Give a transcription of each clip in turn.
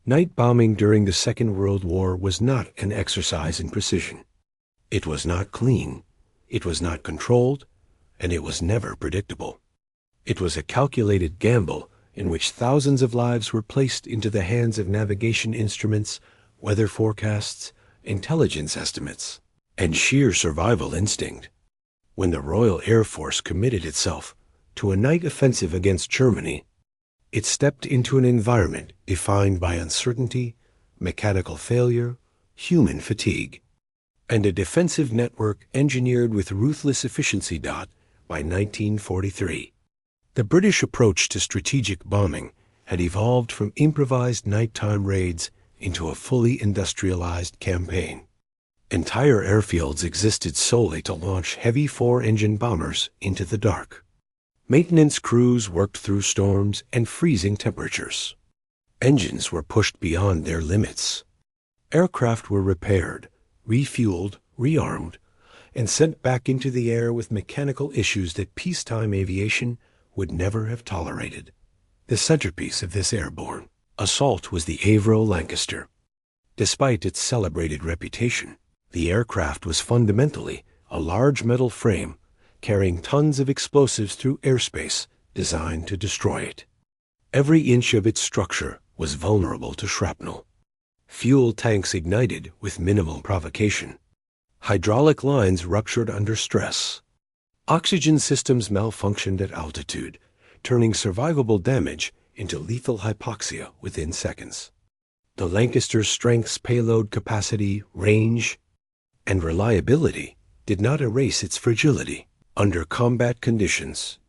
Night bombing during the Second World War was not an exercise in precision. It was not clean, it was not controlled, and it was never predictable. It was a calculated gamble in which thousands of lives were placed into the hands of navigation instruments, weather forecasts, intelligence estimates, and sheer survival instinct. When the Royal Air Force committed itself to a night offensive against Germany, it stepped into an environment defined by uncertainty, mechanical failure, human fatigue, and a defensive network engineered with ruthless efficiency. By 1943, the British approach to strategic bombing had evolved from improvised nighttime raids into a fully industrialized campaign. Entire airfields existed solely to launch heavy four-engine bombers into the dark. Maintenance crews worked through storms and freezing temperatures. Engines were pushed beyond their limits. Aircraft were repaired, refueled, rearmed, and sent back into the air with mechanical issues that peacetime aviation would never have tolerated. The centerpiece of this airborne assault was the Avro Lancaster. Despite its celebrated reputation, the aircraft was fundamentally a large metal frame carrying tons of explosives through airspace designed to destroy it. Every inch of its structure was vulnerable to shrapnel. Fuel tanks ignited with minimal provocation. Hydraulic lines ruptured under stress. Oxygen systems malfunctioned at altitude, turning survivable damage into lethal hypoxia within seconds. The Lancaster's strengths, payload capacity, range, and reliability did not erase its fragility. Under combat conditions,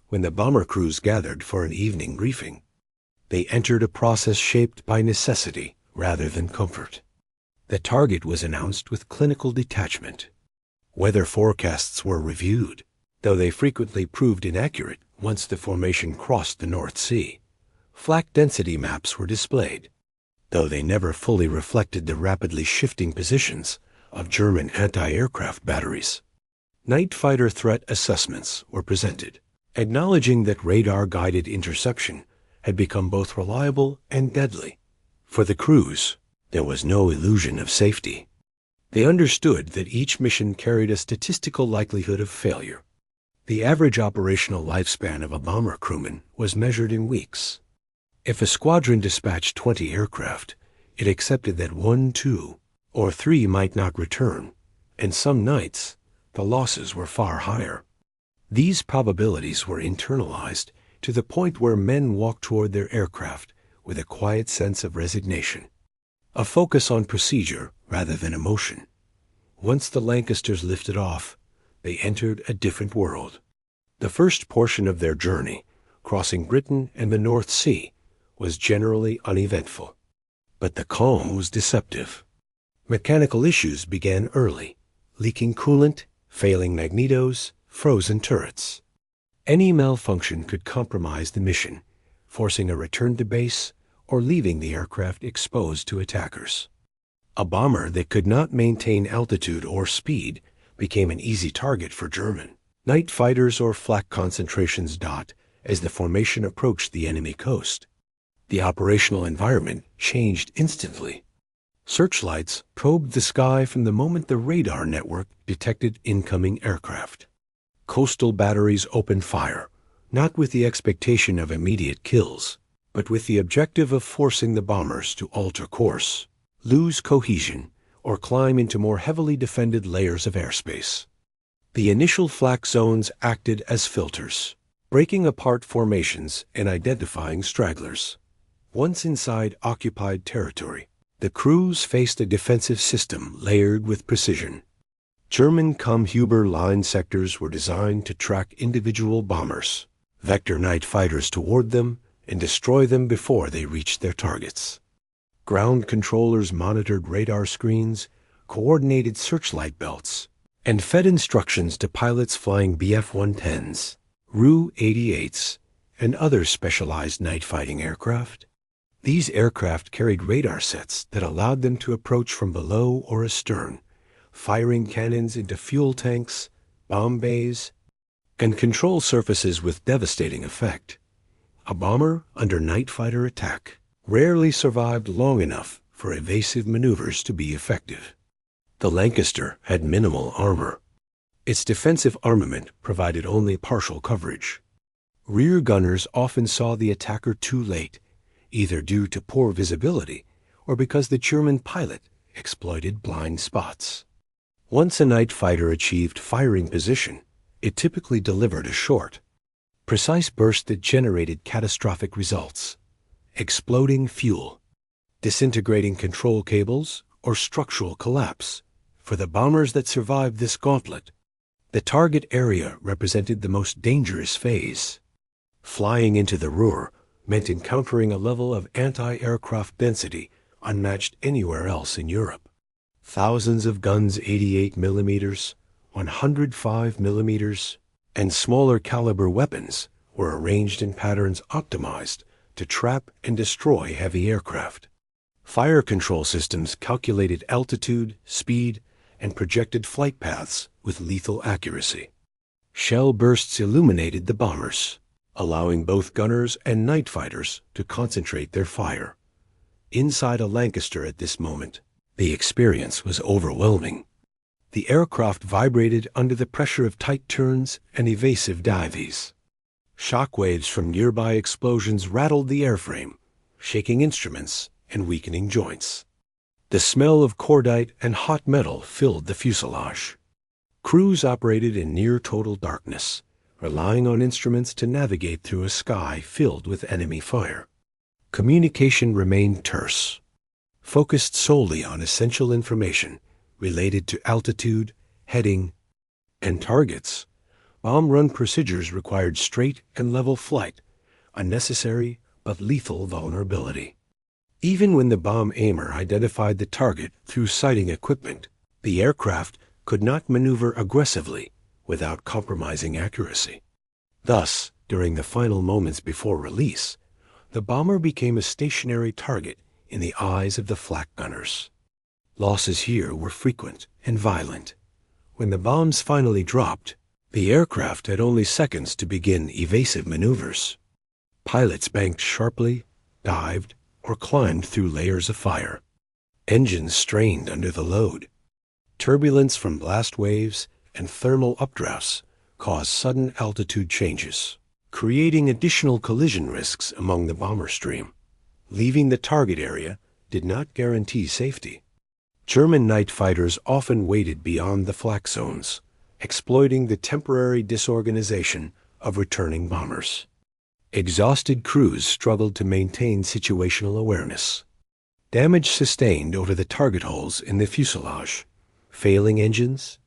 when the bomber crews gathered for an evening briefing, they entered a process shaped by necessity rather than comfort. The target was announced with clinical detachment. Weather forecasts were reviewed, though they frequently proved inaccurate once the formation crossed the North Sea. Flak density maps were displayed, though they never fully reflected the rapidly shifting positions of German anti-aircraft batteries. Night fighter threat assessments were presented, acknowledging that radar-guided interception had become both reliable and deadly. For the crews, there was no illusion of safety. They understood that each mission carried a statistical likelihood of failure. The average operational lifespan of a bomber crewman was measured in weeks. If a squadron dispatched 20 aircraft, it accepted that 1, 2, or 3 might not return, and some nights the losses were far higher. These probabilities were internalized to the point where men walked toward their aircraft with a quiet sense of resignation, a focus on procedure rather than emotion. Once the Lancasters lifted off, they entered a different world. The first portion of their journey, crossing Britain and the North Sea, was generally uneventful. But the calm was deceptive. Mechanical issues began early: leaking coolant, failing magnetos, frozen turrets. Any malfunction could compromise the mission, forcing a return to base or leaving the aircraft exposed to attackers. A bomber that could not maintain altitude or speed became an easy target for German night fighters or flak concentrations. As the formation approached the enemy coast, the operational environment changed instantly. Searchlights probed the sky from the moment the radar network detected incoming aircraft. Coastal batteries opened fire, not with the expectation of immediate kills, but with the objective of forcing the bombers to alter course, lose cohesion, or climb into more heavily defended layers of airspace. The initial flak zones acted as filters, breaking apart formations and identifying stragglers. Once inside occupied territory, the crews faced a defensive system layered with precision. German Kammhuber line sectors were designed to track individual bombers, vector night fighters toward them, and destroy them before they reached their targets. Ground controllers monitored radar screens, coordinated searchlight belts, and fed instructions to pilots flying Bf-110s, Ru-88s, and other specialized night fighting aircraft. These aircraft carried radar sets that allowed them to approach from below or astern, firing cannons into fuel tanks, bomb bays, and control surfaces with devastating effect. A bomber under night fighter attack rarely survived long enough for evasive maneuvers to be effective. The Lancaster had minimal armor. Its defensive armament provided only partial coverage. Rear gunners often saw the attacker too late, either due to poor visibility or because the German pilot exploited blind spots. Once a night fighter achieved firing position, it typically delivered a short, precise burst that generated catastrophic results: exploding fuel, disintegrating control cables, or structural collapse. For the bombers that survived this gauntlet, the target area represented the most dangerous phase. Flying into the Ruhr meant encountering a level of anti-aircraft density unmatched anywhere else in Europe. Thousands of guns 88 millimeters, 105 millimeters, and smaller caliber weapons were arranged in patterns optimized to trap and destroy heavy aircraft. Fire control systems calculated altitude, speed, and projected flight paths with lethal accuracy. Shell bursts illuminated the bombers, allowing both gunners and night fighters to concentrate their fire. Inside a Lancaster at this moment, the experience was overwhelming. The aircraft vibrated under the pressure of tight turns and evasive dives. Shock waves from nearby explosions rattled the airframe, shaking instruments and weakening joints. The smell of cordite and hot metal filled the fuselage. Crews operated in near-total darkness, relying on instruments to navigate through a sky filled with enemy fire. Communication remained terse, focused solely on essential information related to altitude, heading, and targets. Bomb run procedures required straight and level flight, a necessary but lethal vulnerability. Even when the bomb aimer identified the target through sighting equipment, the aircraft could not maneuver aggressively without compromising accuracy. Thus, during the final moments before release, the bomber became a stationary target in the eyes of the flak gunners. Losses here were frequent and violent. When the bombs finally dropped, the aircraft had only seconds to begin evasive maneuvers. Pilots banked sharply, dived, or climbed through layers of fire. Engines strained under the load. Turbulence from blast waves and thermal updrafts caused sudden altitude changes, creating additional collision risks among the bomber stream. Leaving the target area did not guarantee safety. German night fighters often waited beyond the flak zones, exploiting the temporary disorganization of returning bombers. Exhausted crews struggled to maintain situational awareness. Damage sustained over the target holes in the fuselage, failing engines.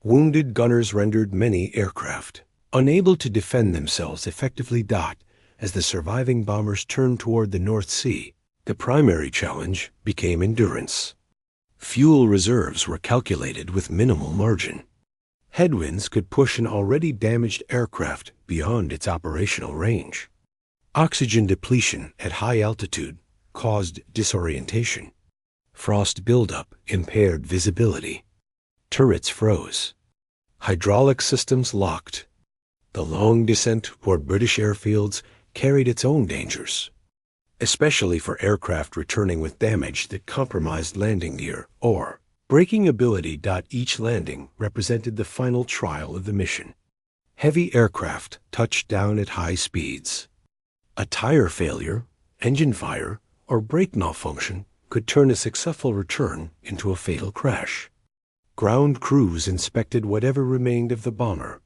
Wounded gunners rendered many aircraft unable to defend themselves effectively. As the surviving bombers turned toward the North Sea, the primary challenge became endurance. Fuel reserves were calculated with minimal margin. Headwinds could push an already damaged aircraft beyond its operational range. Oxygen depletion at high altitude caused disorientation. Frost buildup impaired visibility. Turrets froze. Hydraulic systems locked. The long descent toward British airfields carried its own dangers, especially for aircraft returning with damage that compromised landing gear or braking ability. Each landing represented the final trial of the mission. Heavy aircraft touched down at high speeds. A tire failure, engine fire, or brake malfunction could turn a successful return into a fatal crash. Ground crews inspected whatever remained of the bomber.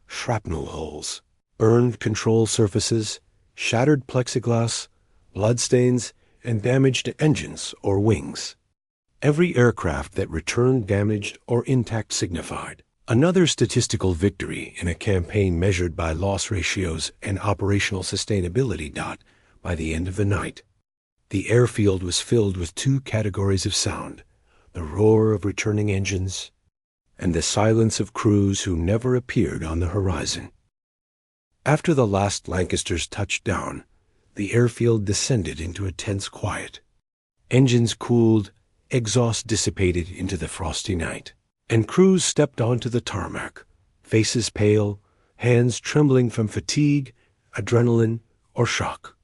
Shrapnel holes, burned control surfaces, shattered plexiglass, bloodstains, and damaged engines or wings. Every aircraft that returned damaged or intact signified another statistical victory in a campaign measured by loss ratios and operational sustainability. By the end of the night, the airfield was filled with two categories of sound: the roar of returning engines and the silence of crews who never appeared on the horizon. After the last Lancasters touched down, the airfield descended into a tense quiet. Engines cooled, exhaust dissipated into the frosty night, and crews stepped onto the tarmac, faces pale, hands trembling from fatigue, adrenaline, or shock.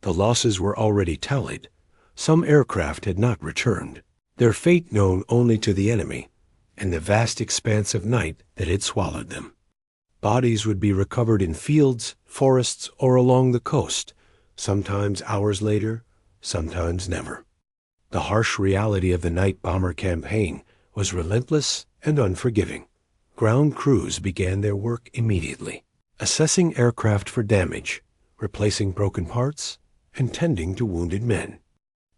The losses were already tallied. Some aircraft had not returned, their fate known only to the enemy and the vast expanse of night that had swallowed them. Bodies would be recovered in fields, forests, or along the coast, sometimes hours later, sometimes never. The harsh reality of the night bomber campaign was relentless and unforgiving. Ground crews began their work immediately, assessing aircraft for damage, replacing broken parts, and tending to wounded men.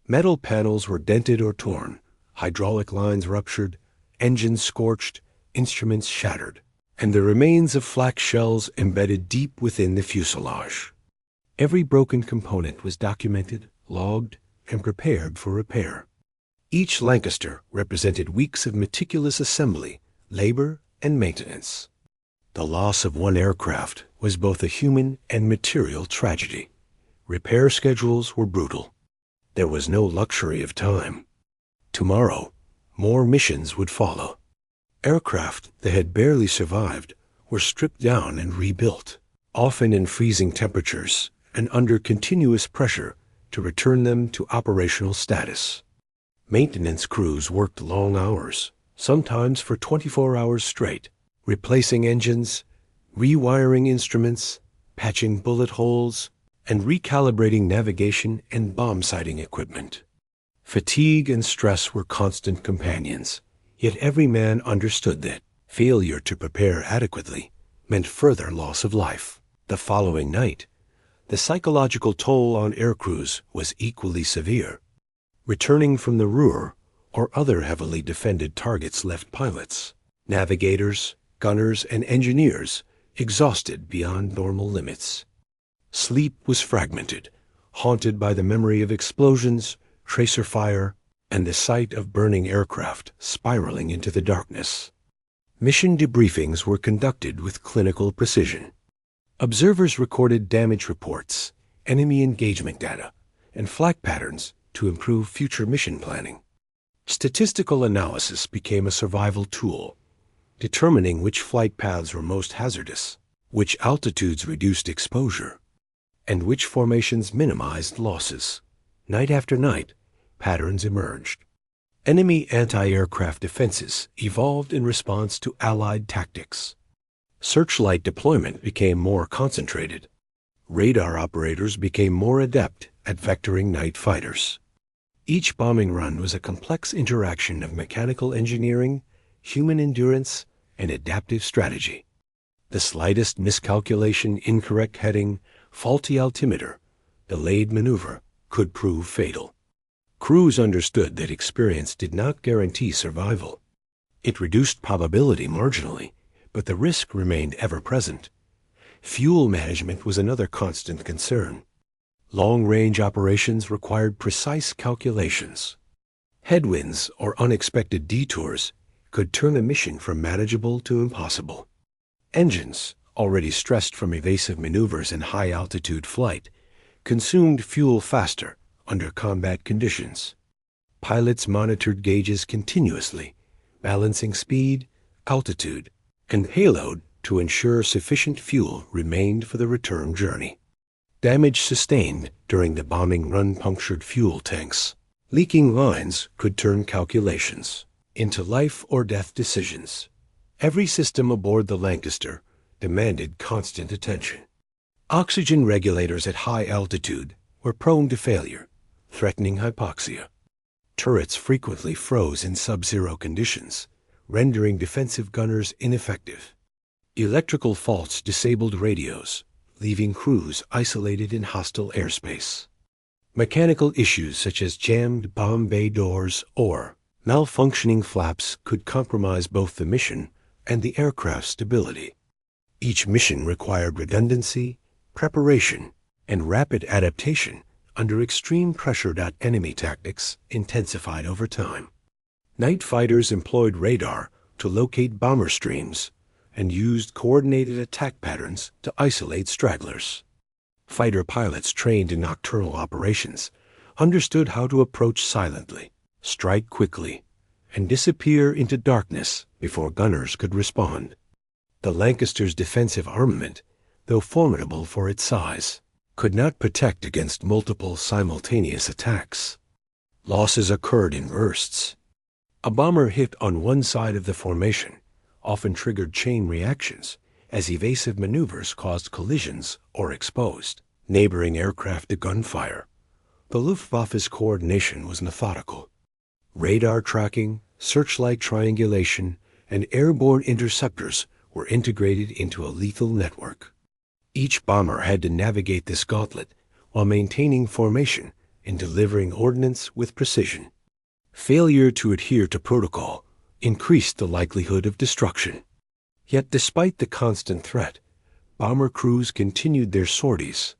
Metal panels were dented or torn, hydraulic lines ruptured, engines scorched, instruments shattered, and the remains of flak shells embedded deep within the fuselage. Every broken component was documented, logged, and prepared for repair. Each Lancaster represented weeks of meticulous assembly, labor, and maintenance. The loss of one aircraft was both a human and material tragedy. Repair schedules were brutal. There was no luxury of time. Tomorrow, more missions would follow. Aircraft that had barely survived were stripped down and rebuilt, often in freezing temperatures and under continuous pressure to return them to operational status. Maintenance crews worked long hours, sometimes for 24 hours straight, replacing engines, rewiring instruments, patching bullet holes, and recalibrating navigation and bomb sighting equipment. Fatigue and stress were constant companions, yet every man understood that failure to prepare adequately meant further loss of life. The following night, the psychological toll on aircrews was equally severe. Returning from the Ruhr or other heavily defended targets left pilots, navigators, gunners, and engineers exhausted beyond normal limits. Sleep was fragmented, haunted by the memory of explosions, tracer fire, and the sight of burning aircraft spiraling into the darkness. Mission debriefings were conducted with clinical precision. Observers recorded damage reports, enemy engagement data, and flak patterns to improve future mission planning. Statistical analysis became a survival tool, determining which flight paths were most hazardous, which altitudes reduced exposure, and which formations minimized losses. Night after night, patterns emerged. Enemy anti-aircraft defenses evolved in response to Allied tactics. Searchlight deployment became more concentrated. Radar operators became more adept at vectoring night fighters. Each bombing run was a complex interaction of mechanical engineering, human endurance, and adaptive strategy. The slightest miscalculation, incorrect heading, faulty altimeter, delayed maneuver could prove fatal. Crews understood that experience did not guarantee survival. It reduced probability marginally, but the risk remained ever present. Fuel management was another constant concern. Long-range operations required precise calculations. Headwinds or unexpected detours could turn a mission from manageable to impossible. Engines, already stressed from evasive maneuvers and high-altitude flight, consumed fuel faster under combat conditions. Pilots monitored gauges continuously, balancing speed, altitude, and payload to ensure sufficient fuel remained for the return journey. Damage sustained during the bombing run punctured fuel tanks. Leaking lines could turn calculations into life or death decisions. Every system aboard the Lancaster demanded constant attention. Oxygen regulators at high altitude were prone to failure, threatening hypoxia. Turrets frequently froze in sub-zero conditions, rendering defensive gunners ineffective. Electrical faults disabled radios, leaving crews isolated in hostile airspace. Mechanical issues such as jammed bomb bay doors or malfunctioning flaps could compromise both the mission and the aircraft's stability. Each mission required redundancy, preparation, and rapid adaptation under extreme pressure. Enemy tactics intensified over time. Night fighters employed radar to locate bomber streams and used coordinated attack patterns to isolate stragglers. Fighter pilots trained in nocturnal operations understood how to approach silently, strike quickly, and disappear into darkness before gunners could respond. The Lancaster's defensive armament, though formidable for its size, could not protect against multiple simultaneous attacks. Losses occurred in bursts. A bomber hit on one side of the formation often triggered chain reactions, as evasive maneuvers caused collisions or exposed neighboring aircraft to gunfire. The Luftwaffe's coordination was methodical. Radar tracking, searchlight triangulation, and airborne interceptors were integrated into a lethal network. Each bomber had to navigate this gauntlet while maintaining formation and delivering ordnance with precision. Failure to adhere to protocol increased the likelihood of destruction. Yet despite the constant threat, bomber crews continued their sorties,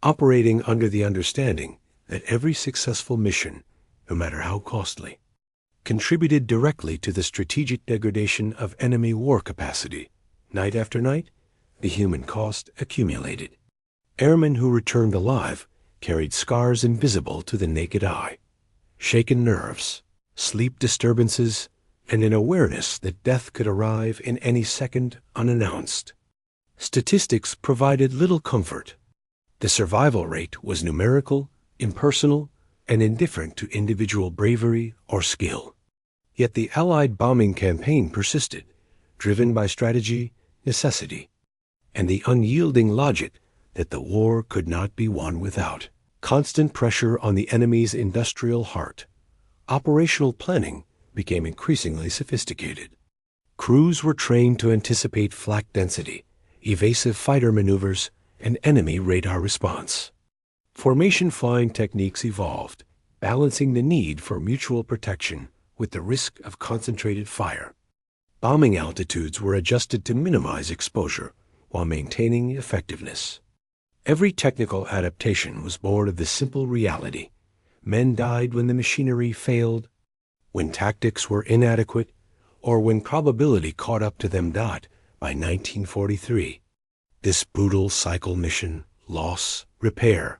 operating under the understanding that every successful mission, no matter how costly, contributed directly to the strategic degradation of enemy war capacity. Night after night, the human cost accumulated. Airmen who returned alive carried scars invisible to the naked eye, shaken nerves, sleep disturbances, and an awareness that death could arrive in any second unannounced. Statistics provided little comfort. The survival rate was numerical, impersonal, and indifferent to individual bravery or skill. Yet the Allied bombing campaign persisted, driven by strategy, necessity, and the unyielding logic that the war could not be won without constant pressure on the enemy's industrial heart. Operational planning became increasingly sophisticated. Crews were trained to anticipate flak density, evasive fighter maneuvers, and enemy radar response. Formation flying techniques evolved, balancing the need for mutual protection with the risk of concentrated fire. Bombing altitudes were adjusted to minimize exposure while maintaining effectiveness. Every technical adaptation was born of the simple reality: men died when the machinery failed, when tactics were inadequate, or when probability caught up to them. By 1943, this brutal cycle mission, loss, repair,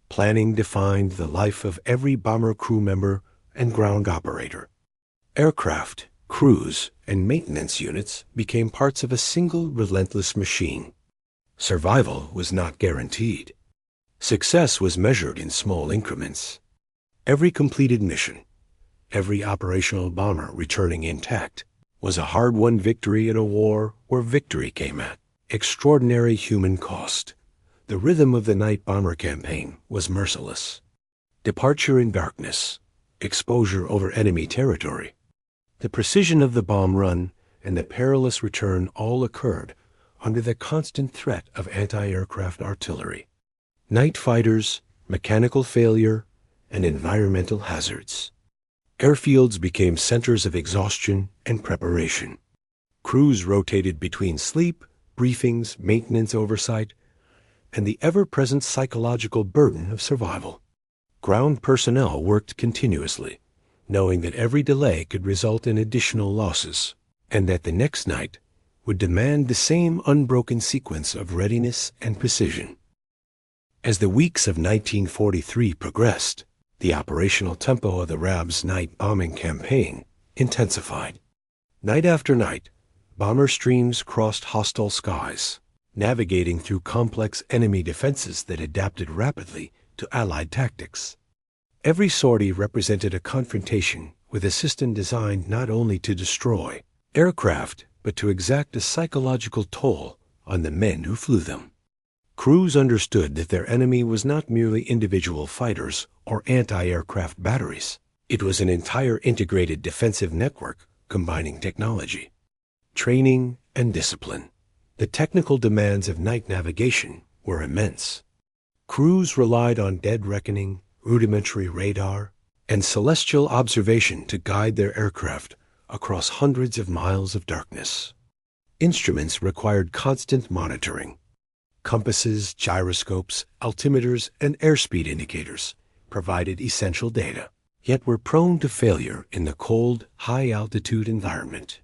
planning defined the life of every bomber crew member and ground operator. Aircraft, crews, and maintenance units became parts of a single relentless machine. Survival was not guaranteed. Success was measured in small increments. Every completed mission, every operational bomber returning intact, was a hard-won victory in a war where victory came at extraordinary human cost. The rhythm of the night bomber campaign was merciless. Departure in darkness, exposure over enemy territory, the precision of the bomb run, and the perilous return all occurred under the constant threat of anti-aircraft artillery, night fighters, mechanical failure, and environmental hazards. Airfields became centers of exhaustion and preparation. Crews rotated between sleep, briefings, maintenance oversight, and the ever-present psychological burden of survival. Ground personnel worked continuously, knowing that every delay could result in additional losses, and that the next night would demand the same unbroken sequence of readiness and precision. As the weeks of 1943 progressed, the operational tempo of the RAB's night bombing campaign intensified. Night after night, bomber streams crossed hostile skies, navigating through complex enemy defenses that adapted rapidly to Allied tactics. Every sortie represented a confrontation with a system designed not only to destroy aircraft, but to exact a psychological toll on the men who flew them. Crews understood that their enemy was not merely individual fighters or anti-aircraft batteries. It was an entire integrated defensive network combining technology, training, and discipline. The technical demands of night navigation were immense. Crews relied on dead reckoning, rudimentary radar, and celestial observation to guide their aircraft across hundreds of miles of darkness. Instruments required constant monitoring. Compasses, gyroscopes, altimeters, and airspeed indicators provided essential data, yet were prone to failure in the cold, high-altitude environment.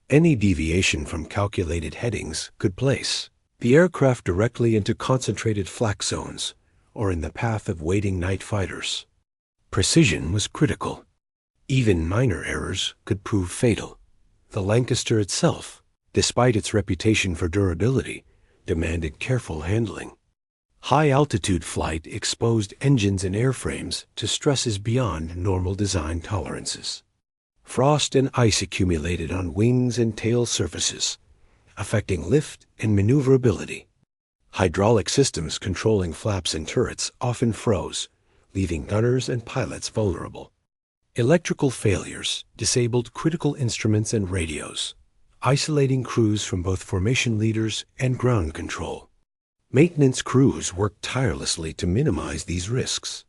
Any deviation from calculated headings could place the aircraft directly into concentrated flak zones or in the path of waiting night fighters. Precision was critical. Even minor errors could prove fatal. The Lancaster itself, despite its reputation for durability, demanded careful handling. High-altitude flight exposed engines and airframes to stresses beyond normal design tolerances. Frost and ice accumulated on wings and tail surfaces, affecting lift and maneuverability. Hydraulic systems controlling flaps and turrets often froze, leaving gunners and pilots vulnerable. Electrical failures disabled critical instruments and radios, isolating crews from both formation leaders and ground control. Maintenance crews worked tirelessly to minimize these risks.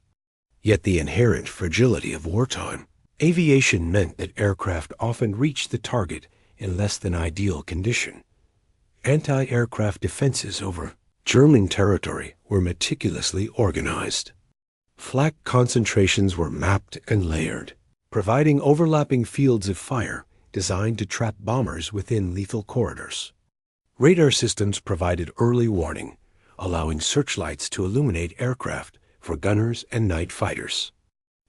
Yet the inherent fragility of wartime, aviation meant that aircraft often reached the target in less than ideal condition. Anti-aircraft defenses over German territory were meticulously organized. Flak concentrations were mapped and layered, providing overlapping fields of fire designed to trap bombers within lethal corridors. Radar systems provided early warning, allowing searchlights to illuminate aircraft for gunners and night fighters.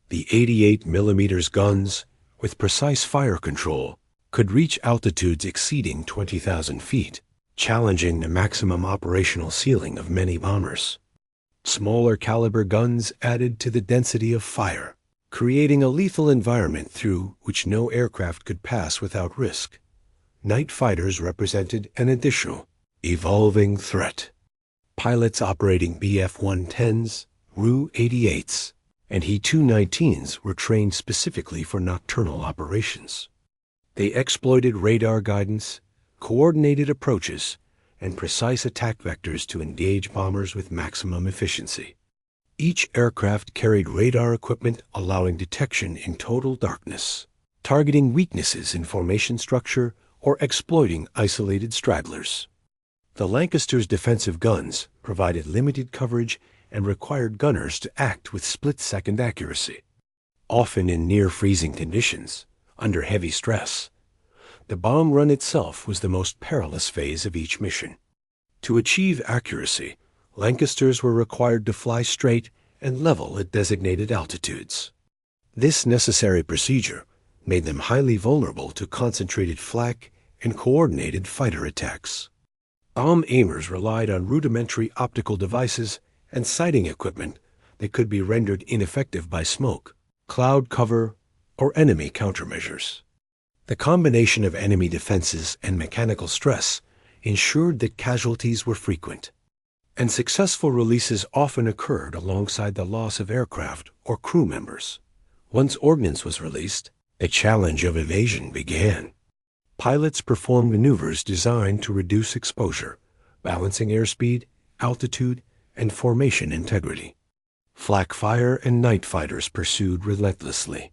The 88mm guns, with precise fire control, could reach altitudes exceeding 20,000 feet, challenging the maximum operational ceiling of many bombers. Smaller caliber guns added to the density of fire, creating a lethal environment through which no aircraft could pass without risk. Night fighters represented an additional, evolving threat. Pilots operating Bf-110s, Ru-88s, and He-219s were trained specifically for nocturnal operations. They exploited radar guidance, coordinated approaches, and precise attack vectors to engage bombers with maximum efficiency. Each aircraft carried radar equipment allowing detection in total darkness, targeting weaknesses in formation structure or exploiting isolated stragglers. The Lancasters' defensive guns provided limited coverage and required gunners to act with split-second accuracy. Often in near-freezing conditions, under heavy stress, the bomb run itself was the most perilous phase of each mission. To achieve accuracy, Lancasters were required to fly straight and level at designated altitudes. This necessary procedure made them highly vulnerable to concentrated flak and coordinated fighter attacks. Bomb aimers relied on rudimentary optical devices and sighting equipment that could be rendered ineffective by smoke, cloud cover, or enemy countermeasures. The combination of enemy defenses and mechanical stress ensured that casualties were frequent, and successful releases often occurred alongside the loss of aircraft or crew members. Once ordnance was released, a challenge of evasion began. Pilots performed maneuvers designed to reduce exposure, balancing airspeed, altitude, and formation integrity. Flak fire and night fighters pursued relentlessly.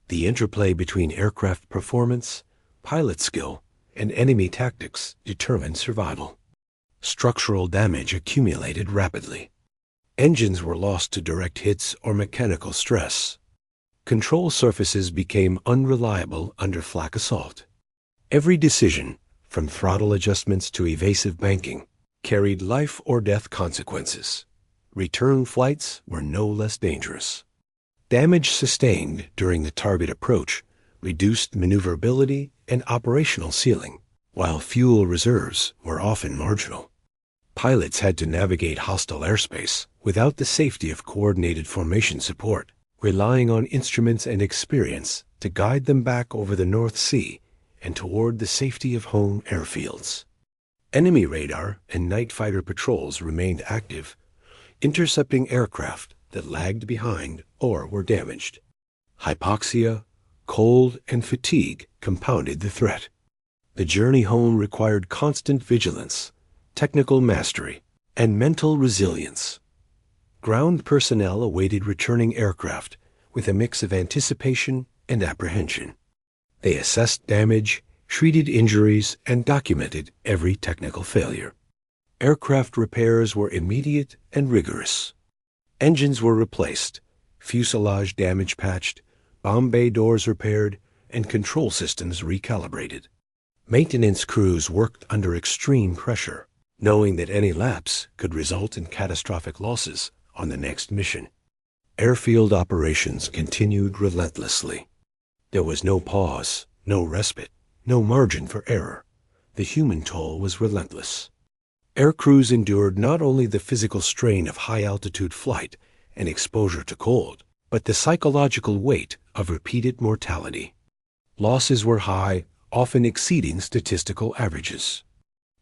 The interplay between aircraft performance, pilot skill, and enemy tactics determined survival. Structural damage accumulated rapidly. Engines were lost to direct hits or mechanical stress. Control surfaces became unreliable under flak assault. Every decision, from throttle adjustments to evasive banking, carried life or death consequences. Return flights were no less dangerous. Damage sustained during the target approach reduced maneuverability and operational ceiling, while fuel reserves were often marginal. Pilots had to navigate hostile airspace without the safety of coordinated formation support, relying on instruments and experience to guide them back over the North Sea and toward the safety of home airfields. Enemy radar and night fighter patrols remained active, intercepting aircraft that lagged behind or were damaged. Hypoxia, cold, and fatigue compounded the threat. The journey home required constant vigilance, technical mastery, and mental resilience. Ground personnel awaited returning aircraft with a mix of anticipation and apprehension. They assessed damage, treated injuries, and documented every technical failure. Aircraft repairs were immediate and rigorous. Engines were replaced, fuselage damage patched, bomb bay doors repaired, and control systems recalibrated. Maintenance crews worked under extreme pressure, knowing that any lapse could result in catastrophic losses on the next mission. Airfield operations continued relentlessly. There was no pause, no respite, no margin for error. The human toll was relentless. Air crews endured not only the physical strain of high-altitude flight and exposure to cold, but the psychological weight of repeated mortality. Losses were high, often exceeding statistical averages.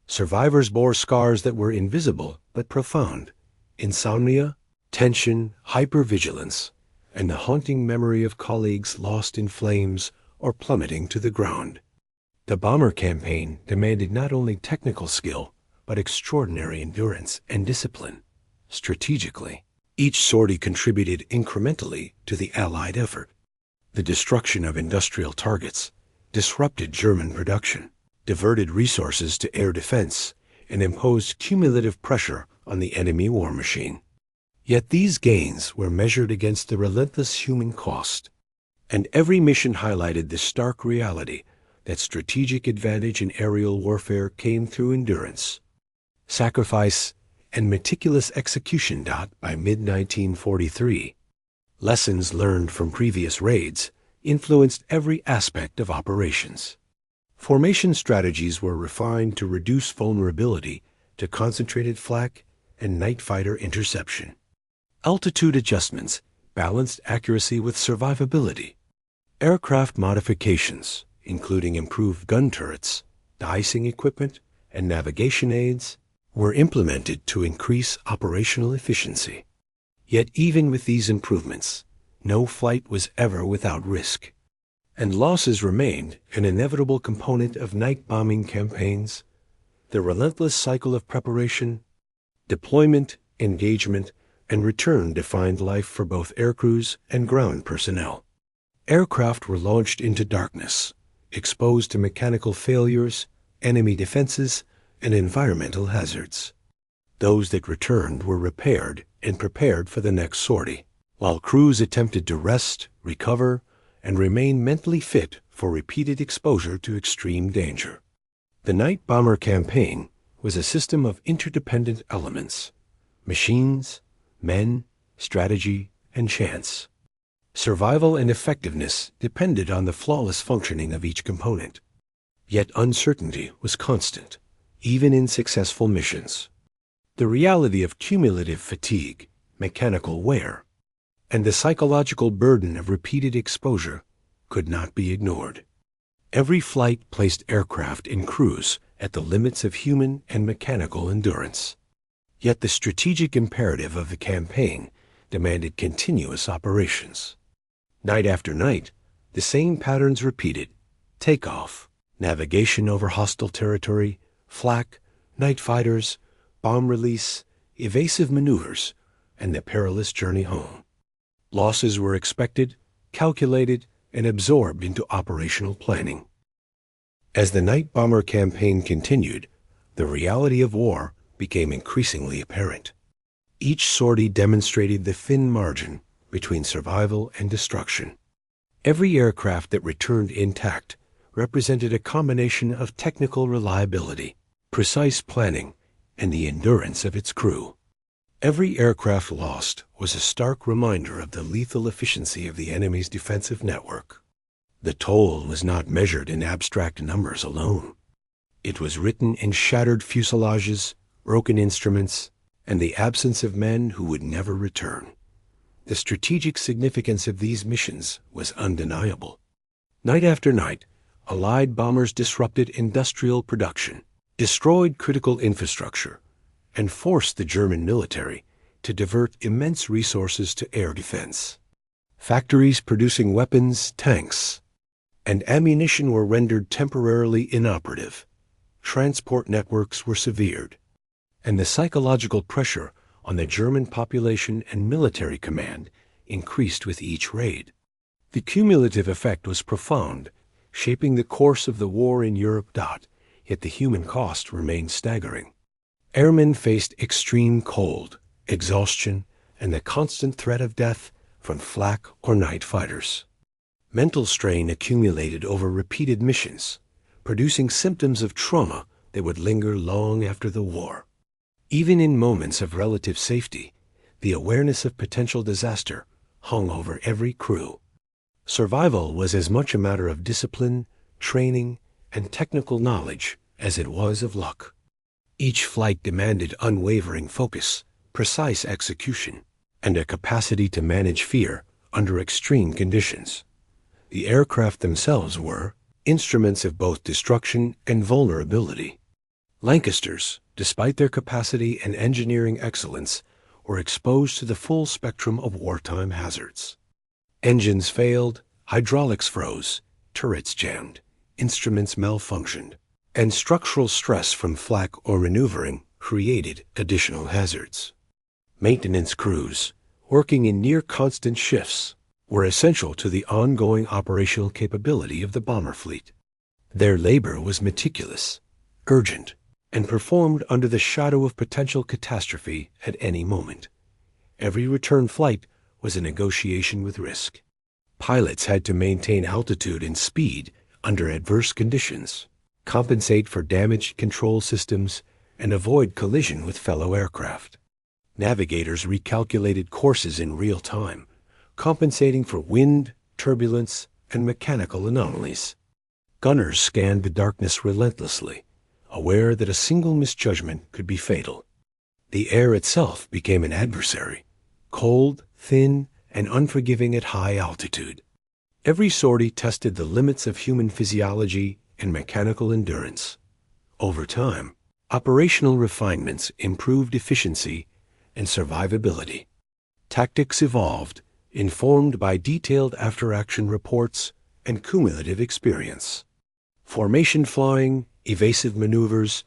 Survivors bore scars that were invisible but profound: insomnia, tension, hypervigilance, and the haunting memory of colleagues lost in flames or plummeting to the ground. The bomber campaign demanded not only technical skill, but extraordinary endurance and discipline. Strategically, each sortie contributed incrementally to the Allied effort. The destruction of industrial targets disrupted German production, diverted resources to air defense, and imposed cumulative pressure on the enemy war machine. Yet these gains were measured against the relentless human cost, and every mission highlighted the stark reality that strategic advantage in aerial warfare came through endurance, sacrifice, and meticulous execution. By mid-1943, lessons learned from previous raids influenced every aspect of operations. Formation strategies were refined to reduce vulnerability to concentrated flak and night fighter interception. Altitude adjustments balanced accuracy with survivability. Aircraft modifications, including improved gun turrets, de-icing equipment, and navigation aids, were implemented to increase operational efficiency. Yet even with these improvements, no flight was ever without risk, and losses remained an inevitable component of night bombing campaigns. The relentless cycle of preparation, deployment, engagement, and return defined life for both aircrews and ground personnel. Aircraft were launched into darkness, exposed to mechanical failures, enemy defenses, and environmental hazards. Those that returned were repaired and prepared for the next sortie, while crews attempted to rest, recover, and remain mentally fit for repeated exposure to extreme danger. The night bomber campaign was a system of interdependent elements: machines, men, strategy, and chance. Survival and effectiveness depended on the flawless functioning of each component. Yet uncertainty was constant, even in successful missions. The reality of cumulative fatigue, mechanical wear, and the psychological burden of repeated exposure could not be ignored. Every flight placed aircraft and crews at the limits of human and mechanical endurance. Yet the strategic imperative of the campaign demanded continuous operations. Night after night, the same patterns repeated: takeoff, navigation over hostile territory, flak, night fighters, bomb release, evasive maneuvers, and the perilous journey home. Losses were expected, calculated, and absorbed into operational planning. As the night bomber campaign continued, the reality of war became increasingly apparent. Each sortie demonstrated the thin margin between survival and destruction. Every aircraft that returned intact represented a combination of technical reliability, precise planning, and the endurance of its crew. Every aircraft lost was a stark reminder of the lethal efficiency of the enemy's defensive network. The toll was not measured in abstract numbers alone. It was written in shattered fuselages, broken instruments, and the absence of men who would never return. The strategic significance of these missions was undeniable. Night after night, Allied bombers disrupted industrial production, destroyed critical infrastructure, and forced the German military to divert immense resources to air defense. Factories producing weapons, tanks, and ammunition were rendered temporarily inoperative. Transport networks were severed, and the psychological pressure on the German population and military command increased with each raid. The cumulative effect was profound, shaping the course of the war in Europe. Yet the human cost remained staggering. Airmen faced extreme cold, exhaustion, and the constant threat of death from flak or night fighters. Mental strain accumulated over repeated missions, producing symptoms of trauma that would linger long after the war. Even in moments of relative safety, the awareness of potential disaster hung over every crew. Survival was as much a matter of discipline, training, and technical knowledge as it was of luck. Each flight demanded unwavering focus, precise execution, and a capacity to manage fear under extreme conditions. The aircraft themselves were instruments of both destruction and vulnerability. Lancasters, despite their capacity and engineering excellence, were exposed to the full spectrum of wartime hazards. Engines failed, hydraulics froze, turrets jammed, instruments malfunctioned, and structural stress from flak or maneuvering created additional hazards. Maintenance crews, working in near-constant shifts, were essential to the ongoing operational capability of the bomber fleet. Their labor was meticulous, urgent, and performed under the shadow of potential catastrophe at any moment. Every return flight was a negotiation with risk. Pilots had to maintain altitude and speed under adverse conditions, compensate for damaged control systems, and avoid collision with fellow aircraft. Navigators recalculated courses in real time, compensating for wind, turbulence, and mechanical anomalies. Gunners scanned the darkness relentlessly, aware that a single misjudgment could be fatal. The air itself became an adversary, cold, thin, and unforgiving at high altitude. Every sortie tested the limits of human physiology and mechanical endurance. Over time, operational refinements improved efficiency and survivability. Tactics evolved, informed by detailed after-action reports and cumulative experience. Formation flying, evasive maneuvers,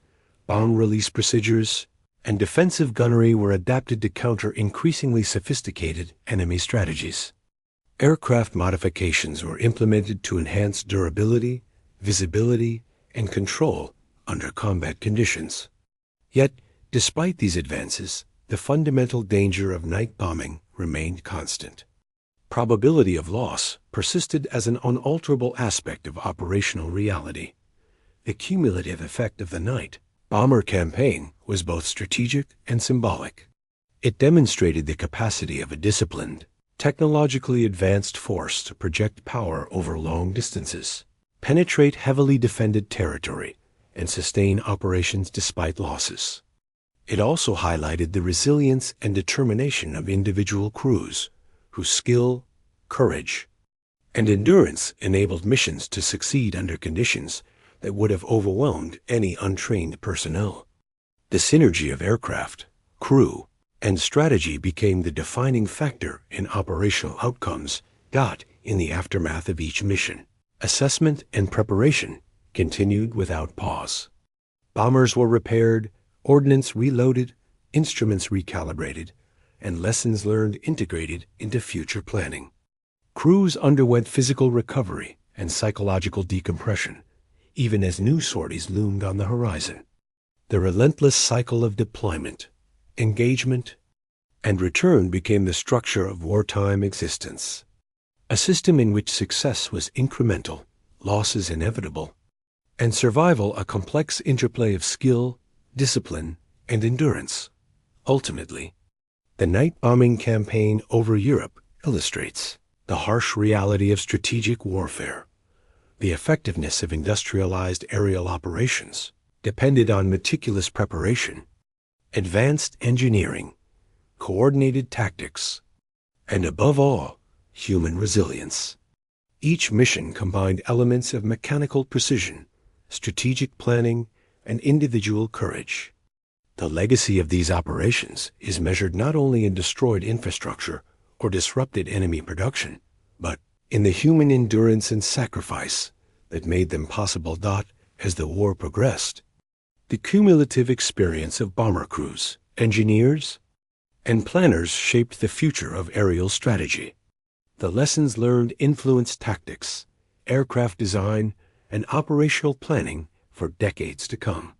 bomb release procedures, and defensive gunnery were adapted to counter increasingly sophisticated enemy strategies. Aircraft modifications were implemented to enhance durability, visibility, and control under combat conditions. Yet, despite these advances, the fundamental danger of night bombing remained constant. Probability of loss persisted as an unalterable aspect of operational reality. The cumulative effect of the night bomber campaign was both strategic and symbolic. It demonstrated the capacity of a disciplined, technologically advanced force to project power over long distances, penetrate heavily defended territory, and sustain operations despite losses. It also highlighted the resilience and determination of individual crews, whose skill, courage, and endurance enabled missions to succeed under conditions that would have overwhelmed any untrained personnel. The synergy of aircraft, crew, and strategy became the defining factor in operational outcomes got in the aftermath of each mission. Assessment and preparation continued without pause. Bombers were repaired, ordnance reloaded, instruments recalibrated, and lessons learned integrated into future planning. Crews underwent physical recovery and psychological decompression, even as new sorties loomed on the horizon. The relentless cycle of deployment, engagement, and return became the structure of wartime existence. A system in which success was incremental, losses inevitable, and survival a complex interplay of skill, discipline, and endurance. Ultimately, the night bombing campaign over Europe illustrates the harsh reality of strategic warfare. The effectiveness of industrialized aerial operations depended on meticulous preparation, advanced engineering, coordinated tactics, and above all, human resilience. Each mission combined elements of mechanical precision, strategic planning, and individual courage. The legacy of these operations is measured not only in destroyed infrastructure or disrupted enemy production, but in the human endurance and sacrifice that made them possible. As the war progressed, the cumulative experience of bomber crews, engineers, and planners shaped the future of aerial strategy. The lessons learned influenced tactics, aircraft design, and operational planning for decades to come.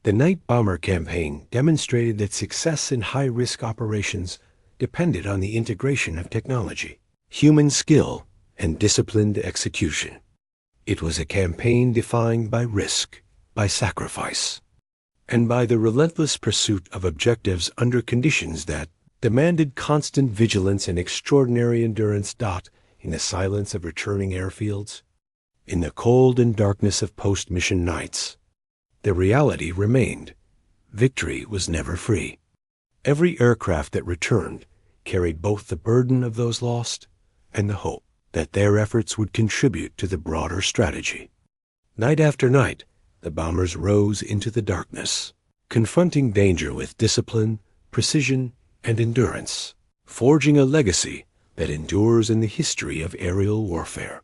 The night bomber campaign demonstrated that success in high-risk operations depended on the integration of technology, human skill, and disciplined execution. It was a campaign defined by risk, by sacrifice, and by the relentless pursuit of objectives under conditions that demanded constant vigilance and extraordinary endurance. In the silence of returning airfields, in the cold and darkness of post-mission nights, the reality remained. victory was never free. Every aircraft that returned carried both the burden of those lost and the hope that their efforts would contribute to the broader strategy. Night after night, the bombers rose into the darkness, confronting danger with discipline, precision, and endurance, forging a legacy that endures in the history of aerial warfare.